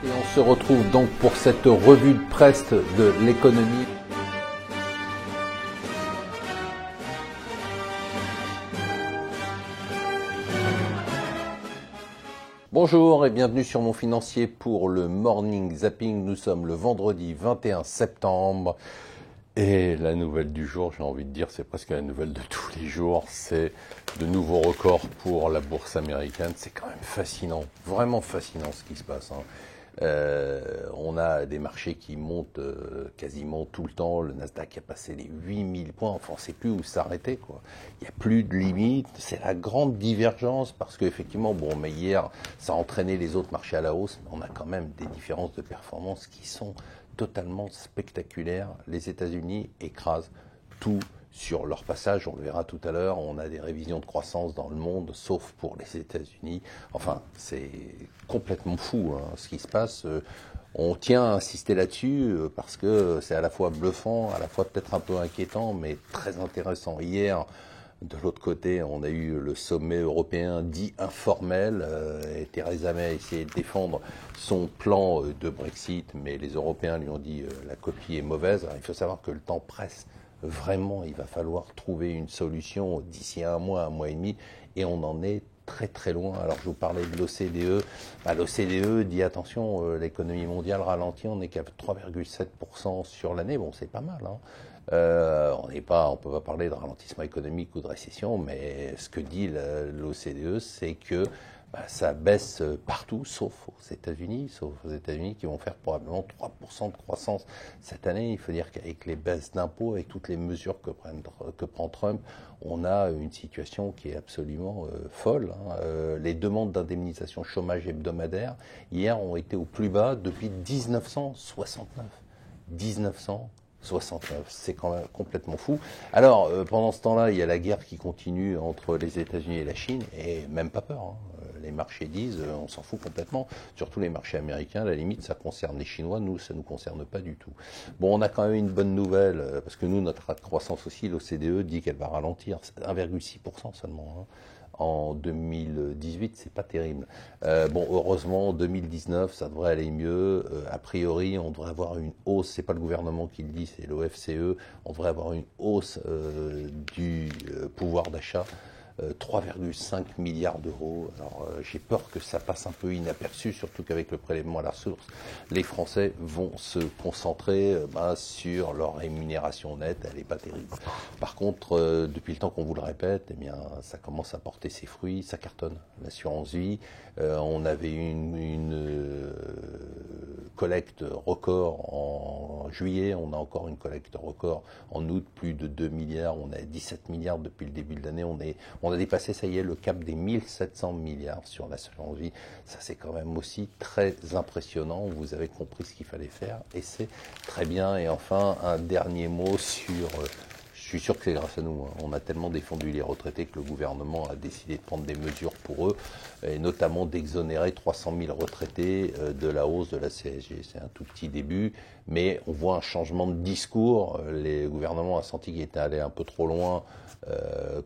Et on se retrouve donc pour cette revue de presse de l'économie. Bonjour et bienvenue sur Mon Financier pour le Morning Zapping. Nous sommes le vendredi 21 septembre. Et la nouvelle du jour, j'ai envie de dire, c'est presque la nouvelle de tous les jours, c'est de nouveaux records pour la bourse américaine. C'est quand même fascinant, vraiment fascinant ce qui se passe. On a des marchés qui montent quasiment tout le temps. Le Nasdaq a passé les 8000 points, enfin on ne sait plus où s'arrêter, quoi. Il n'y a plus de limite, c'est la grande divergence parce qu'effectivement, mais hier, ça a entraîné les autres marchés à la hausse, mais on a quand même des différences de performance qui sont totalement spectaculaires. Les États-Unis écrasent tout sur leur passage, on le verra tout à l'heure. On a des révisions de croissance dans le monde, sauf pour les États-Unis. Enfin, c'est complètement fou ce qui se passe. On tient à insister là-dessus parce que c'est à la fois bluffant, à la fois peut-être un peu inquiétant, mais très intéressant. Hier, de l'autre côté, on a eu le sommet européen dit informel et Theresa May a essayé de défendre son plan de Brexit, mais les Européens lui ont dit la copie est mauvaise. Alors, il faut savoir que le temps presse. Vraiment, il va falloir trouver une solution d'ici un mois et demi, et on en est très très loin. Alors je vous parlais de l'OCDE. L'OCDE dit attention, l'économie mondiale ralentit, on n'est qu'à 3,7% sur l'année. Bon, c'est pas mal. On peut pas parler de ralentissement économique ou de récession, mais ce que dit l'OCDE, c'est que ça baisse partout, sauf aux États-Unis qui vont faire probablement 3% de croissance cette année. Il faut dire qu'avec les baisses d'impôts, avec toutes les mesures que prend Trump, on a une situation qui est absolument folle. Les demandes d'indemnisation chômage hebdomadaire, hier, ont été au plus bas depuis 1969. 1969, c'est quand même complètement fou. Alors, pendant ce temps-là, il y a la guerre qui continue entre les États-Unis et la Chine, et même pas peur. Les marchés disent, on s'en fout complètement, surtout les marchés américains, à la limite, ça concerne les Chinois, nous, ça ne nous concerne pas du tout. Bon, on a quand même une bonne nouvelle, parce que nous, notre rate de croissance aussi, l'OCDE dit qu'elle va ralentir, c'est 1,6% seulement. En 2018, c'est pas terrible. Heureusement, en 2019, ça devrait aller mieux. A priori, on devrait avoir une hausse. C'est pas le gouvernement qui le dit, c'est l'OFCE. On devrait avoir une hausse du pouvoir d'achat. 3,5 milliards d'euros. Alors j'ai peur que ça passe un peu inaperçu, surtout qu'avec le prélèvement à la source, les Français vont se concentrer sur leur rémunération nette, elle n'est pas terrible. Par contre, depuis le temps qu'on vous le répète, ça commence à porter ses fruits, ça cartonne. L'assurance vie, on avait une collecte record en juillet, on a encore une collecte record en août, plus de 2 milliards, on a 17 milliards depuis le début de l'année, on a dépassé, ça y est, le cap des 1700 milliards sur l'assurance vie. Ça, c'est quand même aussi très impressionnant. Vous avez compris ce qu'il fallait faire et c'est très bien. Et enfin, un dernier mot sur... Je suis sûr que c'est grâce à nous. On a tellement défendu les retraités que le gouvernement a décidé de prendre des mesures pour eux, et notamment d'exonérer 300 000 retraités de la hausse de la CSG. C'est un tout petit début, mais on voit un changement de discours. Le gouvernement a senti qu'il était allé un peu trop loin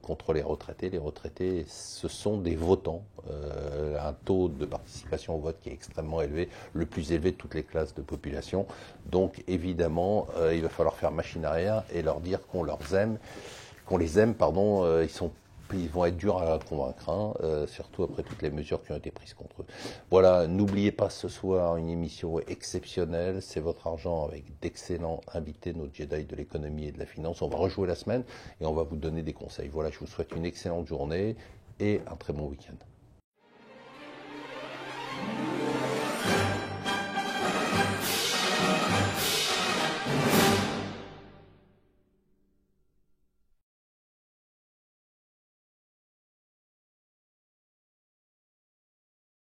contre les retraités. Les retraités, ce sont des votants. Un taux de participation au vote qui est extrêmement élevé, le plus élevé de toutes les classes de population. Donc évidemment, il va falloir faire machine arrière et leur dire qu'on les aime, ils vont être durs à convaincre, surtout après toutes les mesures qui ont été prises contre eux. Voilà, n'oubliez pas ce soir une émission exceptionnelle, c'est votre argent avec d'excellents invités, nos Jedi de l'économie et de la finance. On va rejouer la semaine et on va vous donner des conseils. Voilà, je vous souhaite une excellente journée et un très bon week-end.